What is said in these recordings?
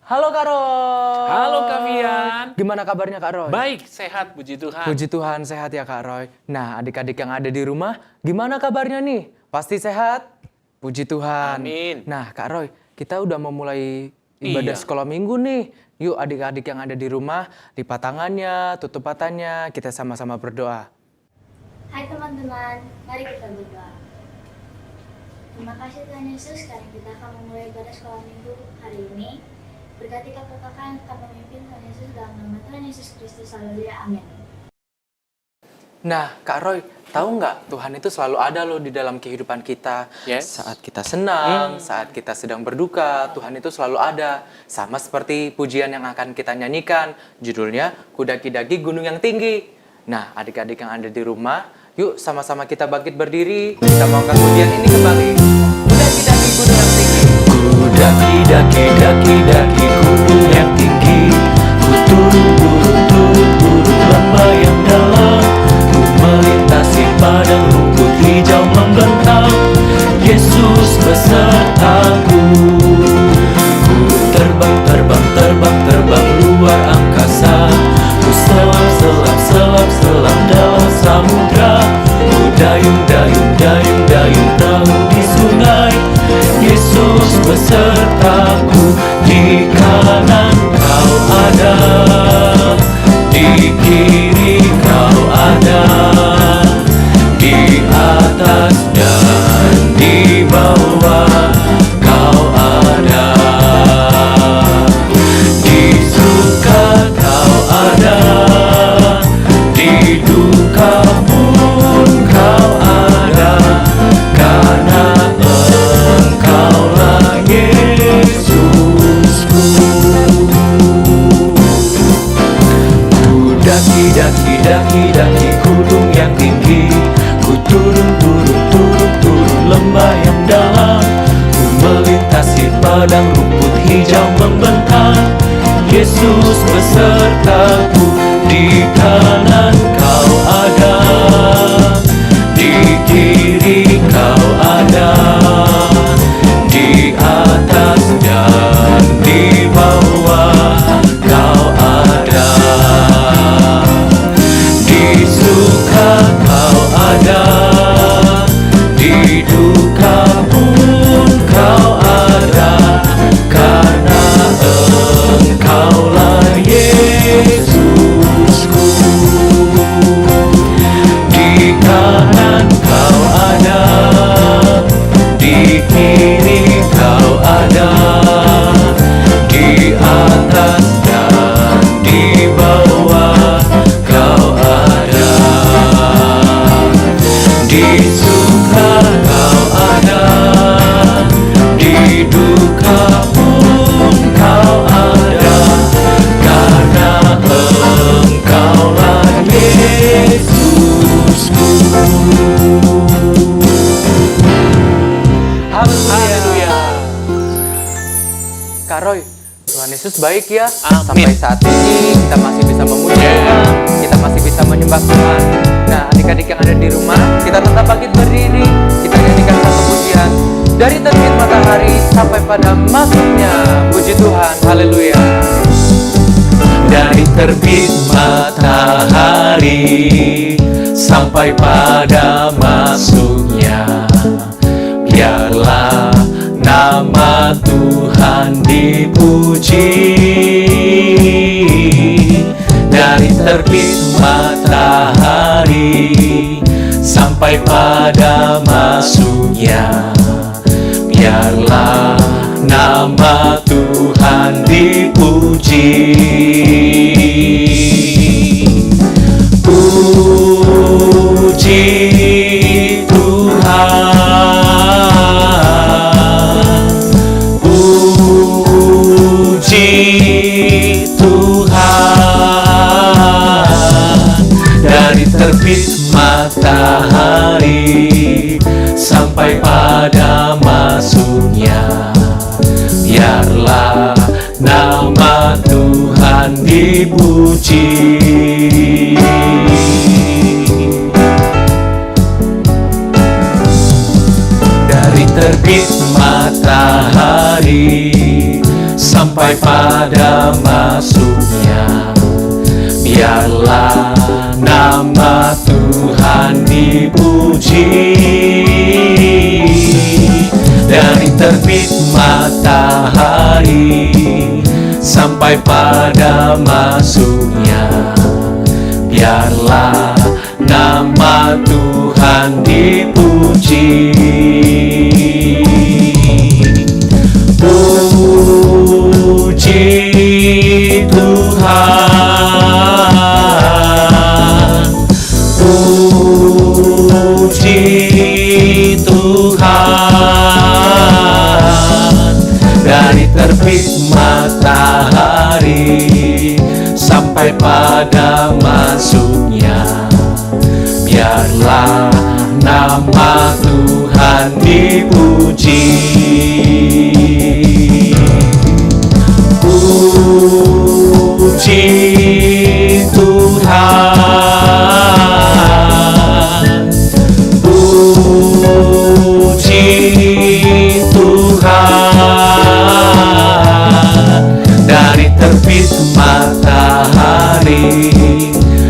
Halo Kak Roy. Halo Kak Fian. Gimana kabarnya Kak Roy? Baik, sehat, puji Tuhan. Puji Tuhan sehat ya Kak Roy. Nah adik-adik yang ada di rumah, gimana kabarnya nih? Pasti sehat? Puji Tuhan. Amin. Nah Kak Roy, kita udah memulai ibadah Iya. sekolah minggu nih. Yuk adik-adik yang ada di rumah, lipat tangannya, tutup matanya, kita sama-sama berdoa. Hai teman-teman, mari kita berdoa. Terima kasih Tuhan Yesus karena kita akan memulai ibadah sekolah minggu hari ini. Berkati kakak-kakak yang akan memimpin Tuhan Yesus dalam nama Tuhan Yesus Kristus. Haleluya, amin. Nah Kak Roy, tahu nggak Tuhan itu selalu ada loh di dalam kehidupan kita. Yes. Saat kita senang, saat kita sedang berduka, Tuhan itu selalu ada. Sama seperti pujian yang akan kita nyanyikan, judulnya Kudaki-daki Gunung yang Tinggi. Nah adik-adik yang ada di rumah, yuk sama-sama kita bangkit berdiri, kita mau angkat pujian ini kembali. Kudaki-daki Gunung yang Tinggi. Kudaki-daki gunung yang tinggi, ku turun lembah yang dalam, ku melintasi padang rumput hijau membentang. Yesus besertaku, ku terbang luar angkasa, ku selam dalam samudra, ku dayung perahu di sungai. Yesus besertaku, di kanan kau ada, di kiri kau ada, di atas dan di bawah kau ada, di suka kau ada, di duka pun kau ada, karena Engkaulah Yesusku. Kudaki-daki gunung yang tinggi, ku turun lembah yang dalam, ku melintasi padang rumput hijau membentang. Yesus besertaku, di kanan kau ada, di kiri kau ada, di atas dan di bawah kau ada, di suka kau ada, di duka pun kau ada, karena Engkaulah Yesusku. Di kanan kau ada, di kiri kau ada, di atas dan di bawah kau ada, di suka kau ada, di duka pun kau ada, karena Engkaulah Yesusku. Haleluya. Kak Roy, Tuhan Yesus baik ya. Amin. Sampai saat ini kita masih bisa memuji Tuhan, kita masih bisa menyembah Tuhan. Nah, adik-adik yang ada di rumah, kita tetap bangkit berdiri, kita nyanyikan satu pujian dari terbit matahari sampai pada masuknya. Puji Tuhan, haleluya. Dari terbit matahari sampai pada masuknya, biarlah nama Tuhan dipuji. Dari terbit matahari sampai pada masuknya, biarlah nama Tuhan dipuji. Puji Tuhan, puji Tuhan. Dari terbit matahari sampai pada masuknya, biarlah nama Tuhan dipuji. Dari terbit matahari sampai pada masuknya. Biarlah nama Tuhan dipuji, dari terbit matahari sampai pada masuknya. Biarlah nama Tuhan dipuji. Puji Tuhan, puji Tuhan, dari terbit matahari sampai pada masuknya. Biarlah nama Tuhan dipuji. Puji Tuhan, puji Tuhan, dari terbit matahari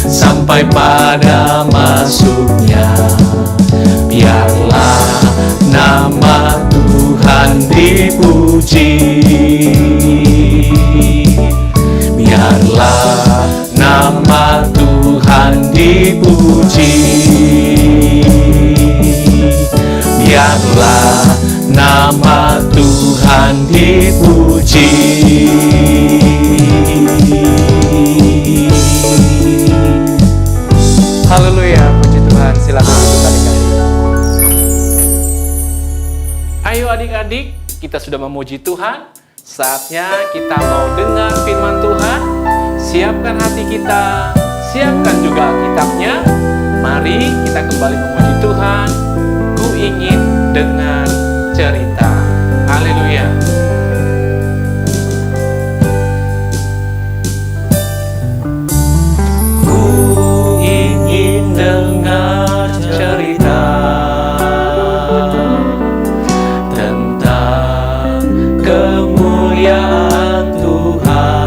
sampai pada masuknya. Biarlah nama Tuhan dipuji. Biarlah nama Tuhan dipuji. Biarlah nama Tuhan dipuji. Haleluya, puji Tuhan. Silakan duduk adik-adik. Ayo adik-adik, kita sudah memuji Tuhan. Saatnya kita mau dengar firman Tuhan. Siapkan hati kita, siapkan juga Alkitabnya. Mari kita kembali memuji Tuhan. Ku ingin dengar cerita. Haleluya. Ku ingin dengar cerita tentang kemuliaan Tuhan.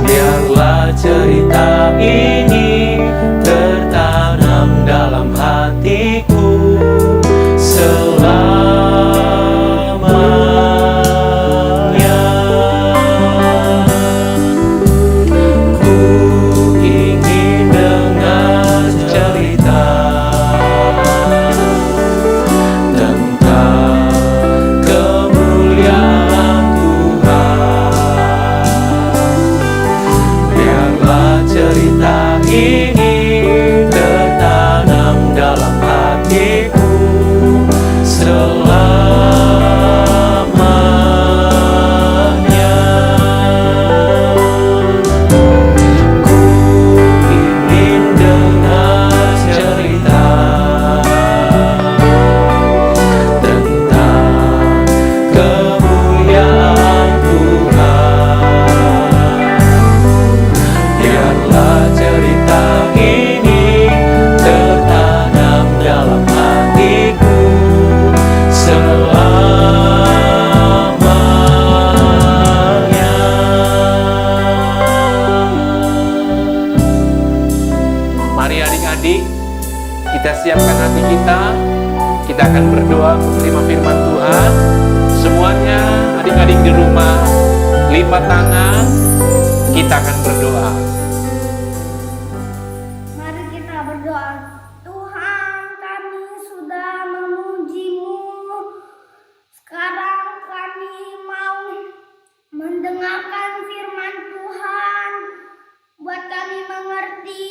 Biarlah cerita ini tertanam dalam hatiku selamanya. Ku ingin dengar cerita tentang kemuliaan Tuhan. Biarlah cerita ini tertanam dalam hatiku selamanya. Ku ingin dengar cerita tentang kemuliaan Tuhan. Biarlah cerita ini tertanam dalam hatiku selamanya. Mari adik-adik, kita siapkan hati kita. Kita akan berdoa menerima firman Tuhan. Semuanya adik-adik di rumah, lipat tangan. Kita akan berdoa. Mari kita berdoa. Tuhan, kami sudah memuji-Mu. Sekarang kami mau mendengarkan firman Tuhan. Buat kami mengerti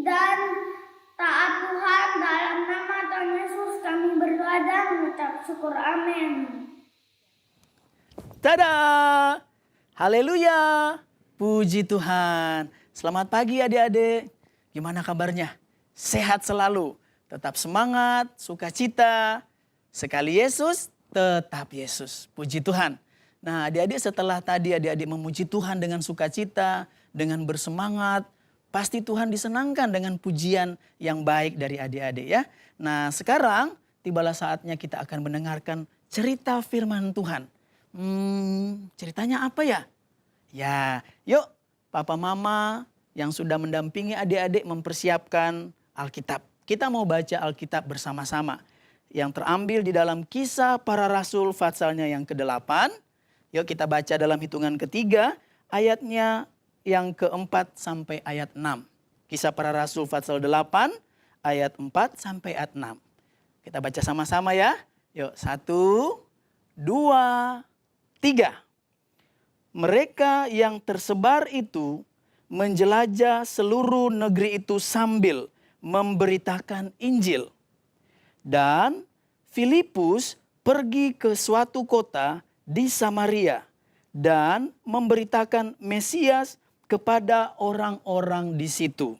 dan taat Tuhan. Dalam nama Tuhan Yesus kami berdoa dan mengucap syukur. Amin. Tada! Haleluya! Puji Tuhan. Selamat pagi adik-adik. Gimana kabarnya? Sehat selalu. Tetap semangat, sukacita. Sekali Yesus, tetap Yesus. Puji Tuhan. Nah adik-adik setelah tadi adik-adik memuji Tuhan dengan sukacita, dengan bersemangat. Pasti Tuhan disenangkan dengan pujian yang baik dari adik-adik ya. Nah sekarang tibalah saatnya kita akan mendengarkan cerita firman Tuhan. Ceritanya apa ya? Ya, yuk Papa Mama yang sudah mendampingi adik-adik mempersiapkan Alkitab. Kita mau baca Alkitab bersama-sama. Yang terambil di dalam Kisah Para Rasul patsalnya yang ke-8. Yuk kita baca dalam hitungan ketiga, ayatnya yang ke-4 sampai ayat 6. Kisah Para Rasul patsal 8, ayat 4 sampai ayat 6. Kita baca sama-sama ya. Yuk, 1, 2, 3. Mereka yang tersebar itu menjelajah seluruh negeri itu sambil memberitakan Injil. Dan Filipus pergi ke suatu kota di Samaria dan memberitakan Mesias kepada orang-orang di situ.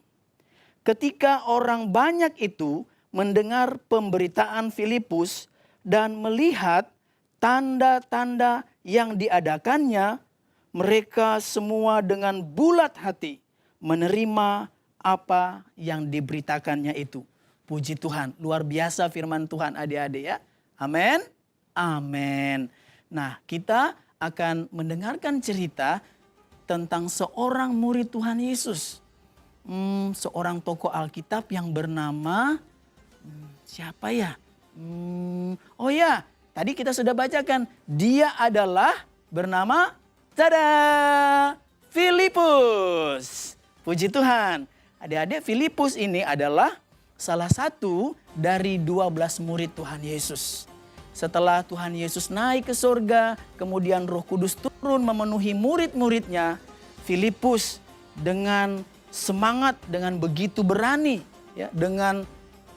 Ketika orang banyak itu mendengar pemberitaan Filipus dan melihat tanda-tanda yang diadakannya, mereka semua dengan bulat hati menerima apa yang diberitakannya itu. Puji Tuhan, luar biasa firman Tuhan adik-adik ya. Amin. Amin. Nah, kita akan mendengarkan cerita tentang seorang murid Tuhan Yesus. Seorang tokoh Alkitab yang bernama siapa ya? Oh ya, tadi kita sudah bacakan. Dia adalah bernama Filipus. Puji Tuhan. Adik-adik, Filipus ini adalah salah satu dari 12 murid Tuhan Yesus. Setelah Tuhan Yesus naik ke surga, kemudian Roh Kudus turun memenuhi murid-muridnya, Filipus dengan semangat, dengan begitu berani, ya, dengan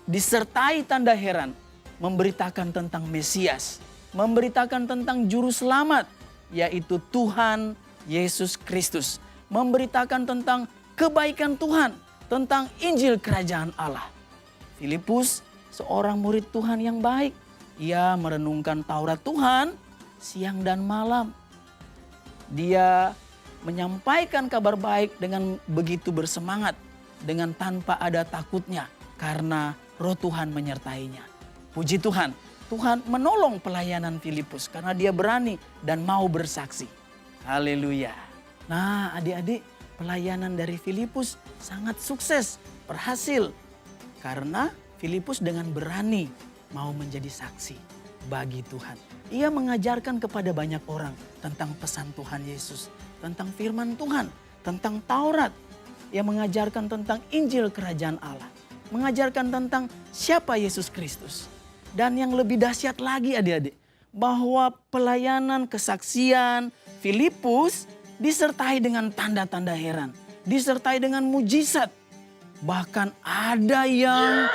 disertai tanda heran, memberitakan tentang Mesias, memberitakan tentang Juru Selamat, yaitu Tuhan Yesus Kristus, memberitakan tentang kebaikan Tuhan, tentang Injil Kerajaan Allah. Filipus seorang murid Tuhan yang baik. Ia merenungkan Taurat Tuhan siang dan malam. Dia menyampaikan kabar baik dengan begitu bersemangat, dengan tanpa ada takutnya, karena Roh Tuhan menyertainya. Puji Tuhan, Tuhan menolong pelayanan Filipus karena dia berani dan mau bersaksi. Haleluya. Nah, adik-adik, pelayanan dari Filipus sangat sukses, berhasil. Karena Filipus dengan berani mau menjadi saksi bagi Tuhan. Ia mengajarkan kepada banyak orang tentang pesan Tuhan Yesus, tentang firman Tuhan, tentang Taurat. Ia mengajarkan tentang Injil Kerajaan Allah, mengajarkan tentang siapa Yesus Kristus. Dan yang lebih dahsyat lagi adik-adik, bahwa pelayanan kesaksian Filipus disertai dengan tanda-tanda heran, disertai dengan mujizat. Bahkan ada yang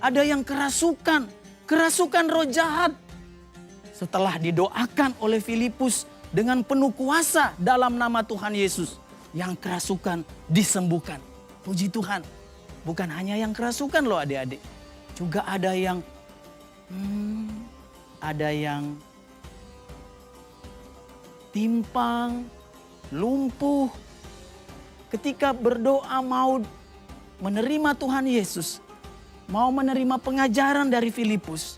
ada yang kerasukan roh jahat. Setelah didoakan oleh Filipus dengan penuh kuasa dalam nama Tuhan Yesus, yang kerasukan disembuhkan. Puji Tuhan. Bukan hanya yang kerasukan loh adik-adik. Juga ada yang timpang, lumpuh. Ketika berdoa mau menerima Tuhan Yesus, mau menerima pengajaran dari Filipus,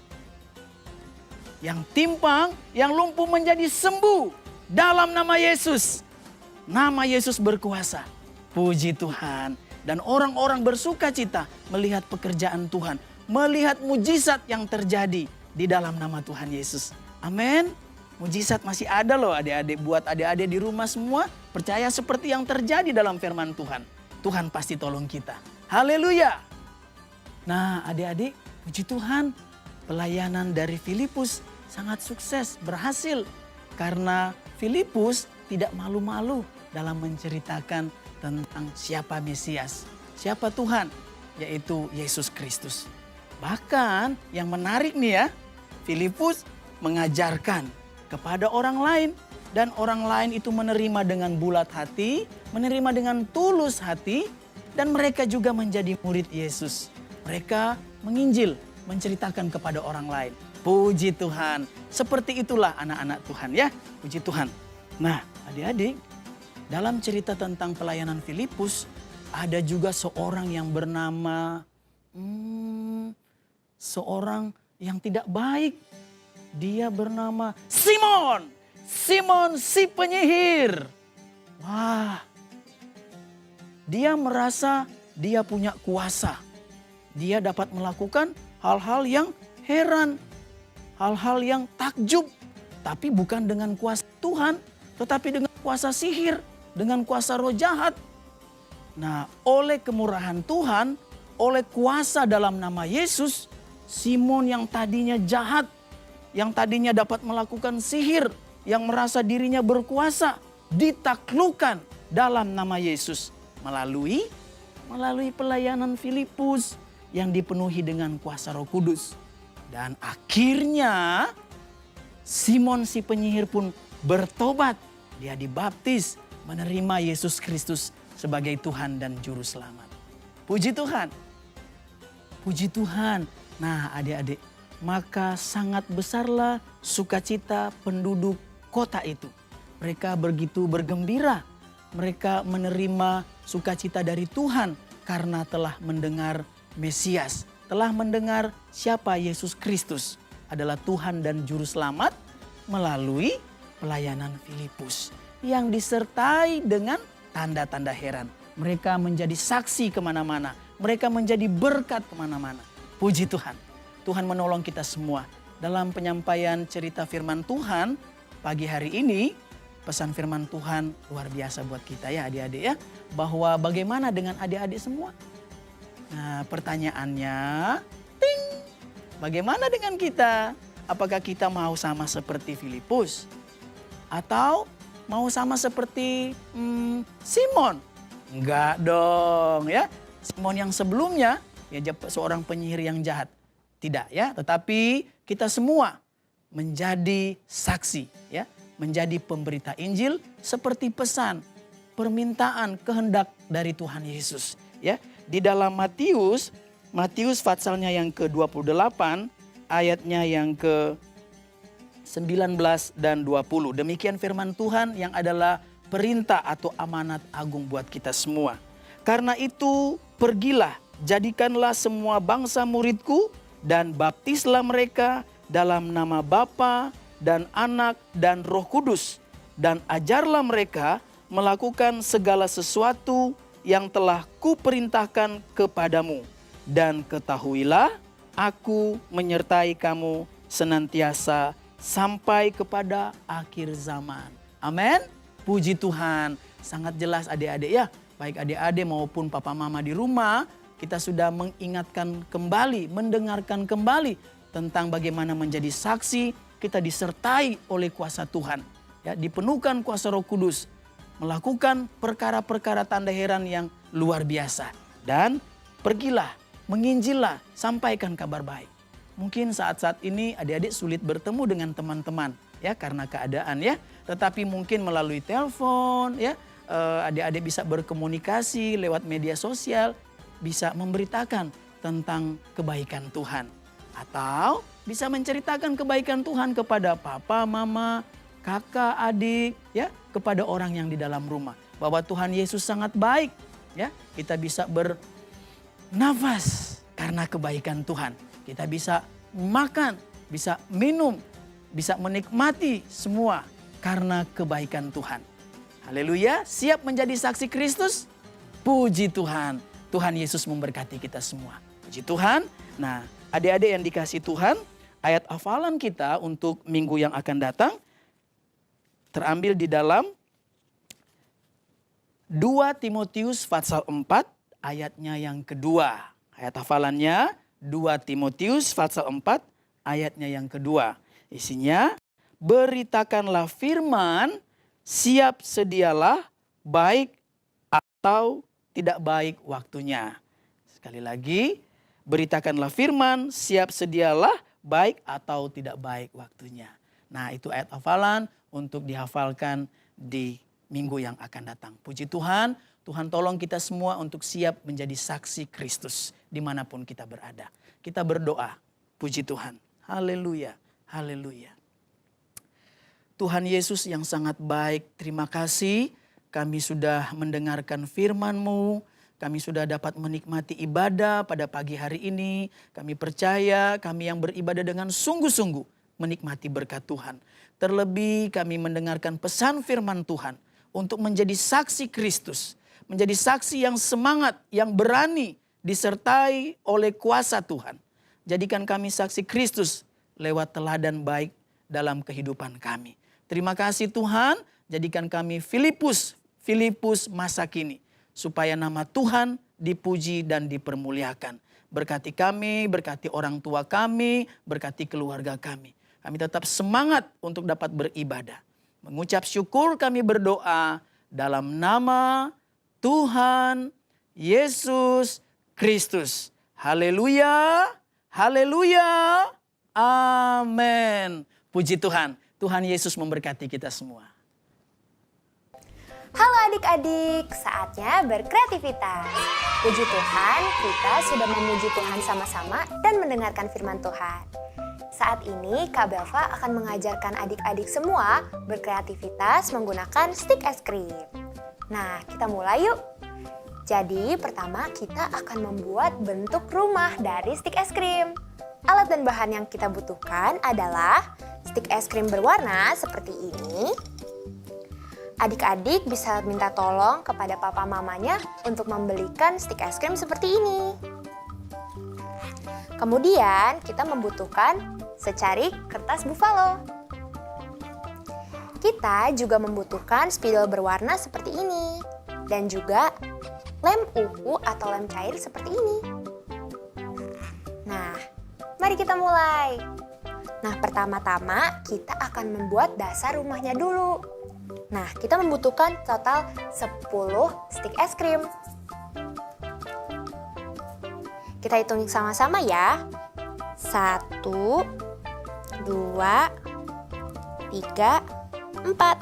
yang timpang, yang lumpuh menjadi sembuh dalam nama Yesus. Nama Yesus berkuasa. Puji Tuhan. Dan orang-orang bersuka cita melihat pekerjaan Tuhan, melihat mujizat yang terjadi di dalam nama Tuhan Yesus. Amin. Mujizat masih ada loh adik-adik. Buat adik-adik di rumah semua, percaya seperti yang terjadi dalam firman Tuhan. Tuhan pasti tolong kita. Haleluya. Nah adik-adik, puji Tuhan, pelayanan dari Filipus sangat sukses, berhasil. Karena Filipus tidak malu-malu dalam menceritakan tentang siapa Mesias, siapa Tuhan, yaitu Yesus Kristus. Bahkan yang menarik nih ya, Filipus mengajarkan kepada orang lain. Dan orang lain itu menerima dengan bulat hati, menerima dengan tulus hati. Dan mereka juga menjadi murid Yesus. Mereka menginjil, menceritakan kepada orang lain. Puji Tuhan. Seperti itulah anak-anak Tuhan ya. Puji Tuhan. Nah adik-adik, dalam cerita tentang pelayanan Filipus, ada juga seorang yang bernama seorang yang tidak baik. Dia bernama Simon. Simon si penyihir. Wah, dia merasa dia punya kuasa. Dia dapat melakukan hal-hal yang heran, hal-hal yang takjub. Tapi bukan dengan kuasa Tuhan, tetapi dengan kuasa sihir, dengan kuasa roh jahat. Nah, oleh kemurahan Tuhan, oleh kuasa dalam nama Yesus, Simon yang tadinya jahat, yang tadinya dapat melakukan sihir, yang merasa dirinya berkuasa, ditaklukkan dalam nama Yesus melalui pelayanan Filipus yang dipenuhi dengan kuasa Roh Kudus. Dan akhirnya Simon si penyihir pun bertobat. Dia dibaptis, menerima Yesus Kristus sebagai Tuhan dan Juru Selamat. Puji Tuhan. Puji Tuhan. Nah, adik-adik, maka sangat besarlah sukacita penduduk kota itu. Mereka begitu bergembira. Mereka menerima sukacita dari Tuhan karena telah mendengar Mesias, telah mendengar siapa Yesus Kristus adalah Tuhan dan Juru Selamat melalui pelayanan Filipus yang disertai dengan tanda-tanda heran. Mereka menjadi saksi kemana-mana. Mereka menjadi berkat kemana-mana. Puji Tuhan. Tuhan menolong kita semua. Dalam penyampaian cerita firman Tuhan pagi hari ini, pesan firman Tuhan luar biasa buat kita ya adik-adik ya. Bahwa bagaimana dengan adik-adik semua? Nah, pertanyaannya, ting, bagaimana dengan kita? Apakah kita mau sama seperti Filipus? Atau mau sama seperti Simon? Enggak dong ya. Simon yang sebelumnya ya seorang penyihir yang jahat. Tidak ya, tetapi kita semua menjadi saksi ya, menjadi pemberita Injil seperti pesan, permintaan, kehendak dari Tuhan Yesus ya. Di dalam Matius pasalnya yang ke-28 ayatnya yang ke-19 dan 20. Demikian firman Tuhan yang adalah perintah atau amanat agung buat kita semua. Karena itu pergilah, jadikanlah semua bangsa muridku dan baptislah mereka dalam nama Bapa dan Anak dan Roh Kudus. Dan ajarlah mereka melakukan segala sesuatu yang telah kuperintahkan kepadamu. Dan ketahuilah, aku menyertai kamu senantiasa sampai kepada akhir zaman. Amin. Puji Tuhan. Sangat jelas adik-adik ya. Baik adik-adik maupun papa mama di rumah. Kita sudah mengingatkan kembali, mendengarkan kembali tentang bagaimana menjadi saksi. Kita disertai oleh kuasa Tuhan. Ya, dipenuhkan kuasa Roh Kudus. Melakukan perkara-perkara tanda heran yang luar biasa. Dan pergilah, menginjillah, sampaikan kabar baik. Mungkin saat-saat ini adik-adik sulit bertemu dengan teman-teman ya karena keadaan ya. Tetapi mungkin melalui telepon ya, adik-adik bisa berkomunikasi lewat media sosial, bisa memberitakan tentang kebaikan Tuhan. Atau bisa menceritakan kebaikan Tuhan kepada papa, mama, kakak, adik ya, kepada orang yang di dalam rumah. Bahwa Tuhan Yesus sangat baik ya. Kita bisa bernafas karena kebaikan Tuhan. Kita bisa makan, bisa minum, bisa menikmati semua karena kebaikan Tuhan. Haleluya, siap menjadi saksi Kristus? Puji Tuhan. Tuhan Yesus memberkati kita semua. Puji Tuhan. Nah, adik-adik yang dikasih Tuhan, ayat hafalan kita untuk minggu yang akan datang terambil di dalam 2 Timotius pasal 4 ayatnya yang kedua. Ayat hafalannya 2 Timotius pasal 4 ayatnya yang kedua. Isinya, beritakanlah firman, siap sedialah, baik atau tidak baik waktunya. Sekali lagi, beritakanlah firman, siap sedialah, baik atau tidak baik waktunya. Nah, itu ayat hafalan untuk dihafalkan di minggu yang akan datang. Puji Tuhan, Tuhan tolong kita semua untuk siap menjadi saksi Kristus dimanapun kita berada. Kita berdoa, puji Tuhan. Haleluya, haleluya. Tuhan Yesus yang sangat baik, terima kasih kami sudah mendengarkan firman-Mu. kami sudah dapat menikmati ibadah pada pagi hari ini. Kami percaya kami yang beribadah dengan sungguh-sungguh menikmati berkat Tuhan. Terlebih kami mendengarkan pesan firman Tuhan untuk menjadi saksi Kristus. Menjadi saksi yang semangat, yang berani disertai oleh kuasa Tuhan. Jadikan kami saksi Kristus lewat teladan baik dalam kehidupan kami. Terima kasih Tuhan, jadikan kami Filipus masa kini. Supaya nama Tuhan dipuji dan dipermuliakan. Berkati kami, berkati orang tua kami, berkati keluarga kami. Kami tetap semangat untuk dapat beribadah. Mengucap syukur kami berdoa dalam nama Tuhan Yesus Kristus. Haleluya, haleluya, amin. Puji Tuhan, Tuhan Yesus memberkati kita semua. Halo adik-adik, saatnya berkreativitas. Puji Tuhan, kita sudah memuji Tuhan sama-sama dan mendengarkan firman Tuhan. Saat ini Kak Belva akan mengajarkan adik-adik semua berkreativitas menggunakan stik es krim. Nah, kita mulai yuk. Jadi pertama kita akan membuat bentuk rumah dari stik es krim. Alat dan bahan yang kita butuhkan adalah stik es krim berwarna seperti ini. Adik-adik bisa minta tolong kepada papa mamanya untuk membelikan stik es krim seperti ini. Kemudian kita membutuhkan secarik kertas buffalo. Kita juga membutuhkan spidol berwarna seperti ini. Dan juga lem uhu atau lem cair seperti ini. Nah, mari kita mulai. Nah, pertama-tama kita akan membuat dasar rumahnya dulu. Nah, kita membutuhkan total 10 stik es krim. Kita hitung sama-sama ya. 1, 2, 3, 4.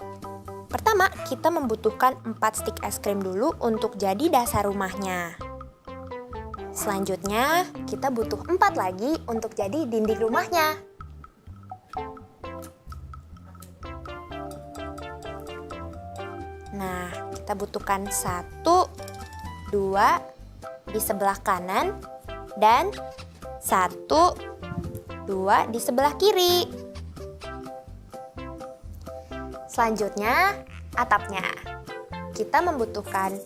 Pertama, kita membutuhkan 4 stik es krim dulu untuk jadi dasar rumahnya. Selanjutnya, kita butuh 4 lagi untuk jadi dinding rumahnya. Nah, kita butuhkan 1, 2 di sebelah kanan dan 1, 2 di sebelah kiri. Selanjutnya, atapnya. Kita membutuhkan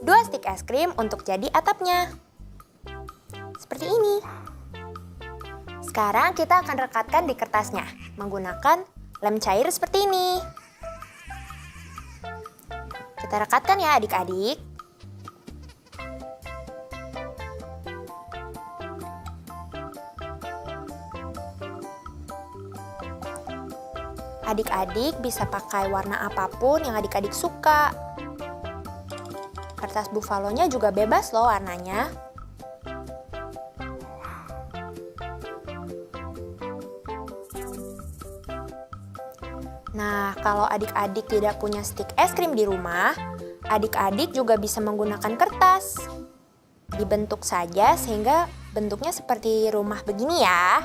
2 stik es krim untuk jadi atapnya. Seperti ini. Sekarang kita akan rekatkan di kertasnya menggunakan lem cair seperti ini. Kita rekatkan ya adik-adik. Adik-adik bisa pakai warna apapun yang adik-adik suka. Kertas buffalonya juga bebas loh warnanya. Nah, kalau adik-adik tidak punya stik es krim di rumah, adik-adik juga bisa menggunakan kertas. Dibentuk saja sehingga bentuknya seperti rumah begini ya.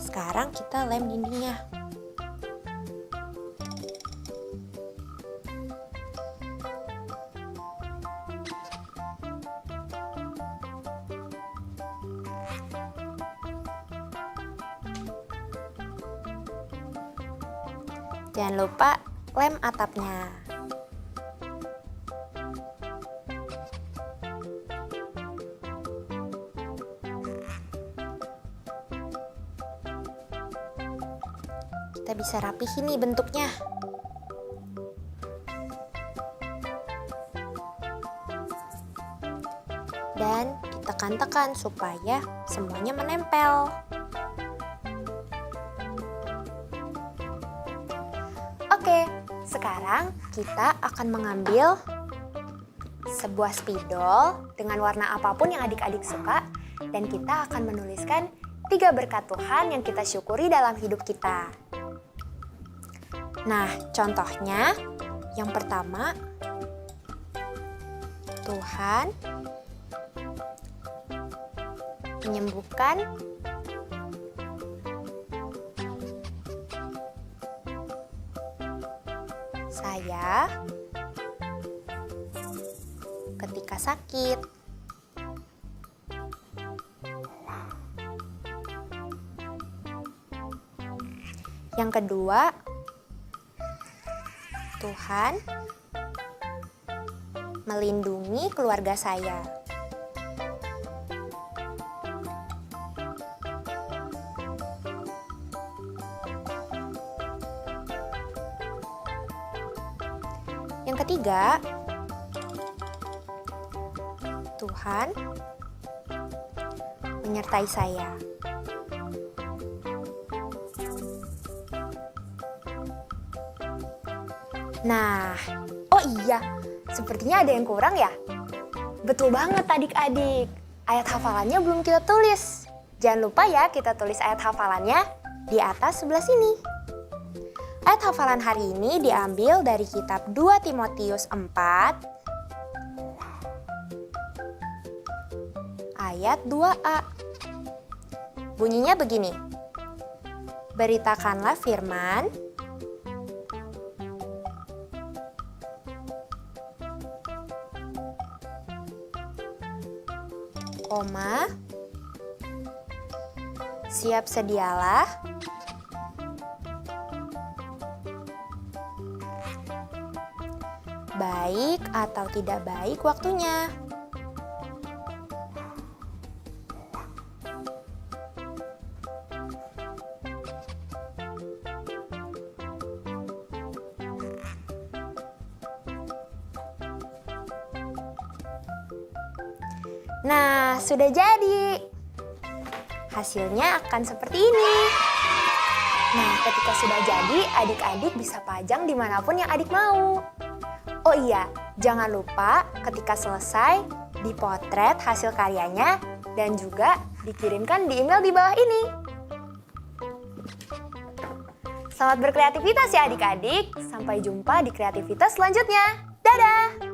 Sekarang kita lem dindingnya. Jangan lupa lem atapnya. Kita bisa rapihin nih bentuknya. Dan ditekan-tekan supaya semuanya menempel. Oke, sekarang kita akan mengambil sebuah spidol dengan warna apapun yang adik-adik suka dan kita akan menuliskan 3 berkat Tuhan yang kita syukuri dalam hidup kita. Nah, contohnya yang pertama, Tuhan menyembuhkan saya ketika sakit. Yang kedua, Tuhan melindungi keluarga saya. Yang ketiga, Tuhan menyertai saya. Nah, oh iya, sepertinya ada yang kurang ya? Betul banget adik-adik, ayat hafalannya belum kita tulis. Jangan lupa ya kita tulis ayat hafalannya di atas sebelah sini. Ayat hafalan hari ini diambil dari kitab 2 Timotius 4 ayat 2a. Bunyinya begini. Beritakanlah firman siap sedialah baik atau tidak baik waktunya. Nah, sudah jadi. Hasilnya akan seperti ini. Nah, ketika sudah jadi, adik-adik bisa pajang dimanapun yang adik mau. Oh iya, jangan lupa ketika selesai, dipotret hasil karyanya dan juga dikirimkan di email di bawah ini. Selamat berkreativitas ya adik-adik. Sampai jumpa di kreativitas selanjutnya. Dadah!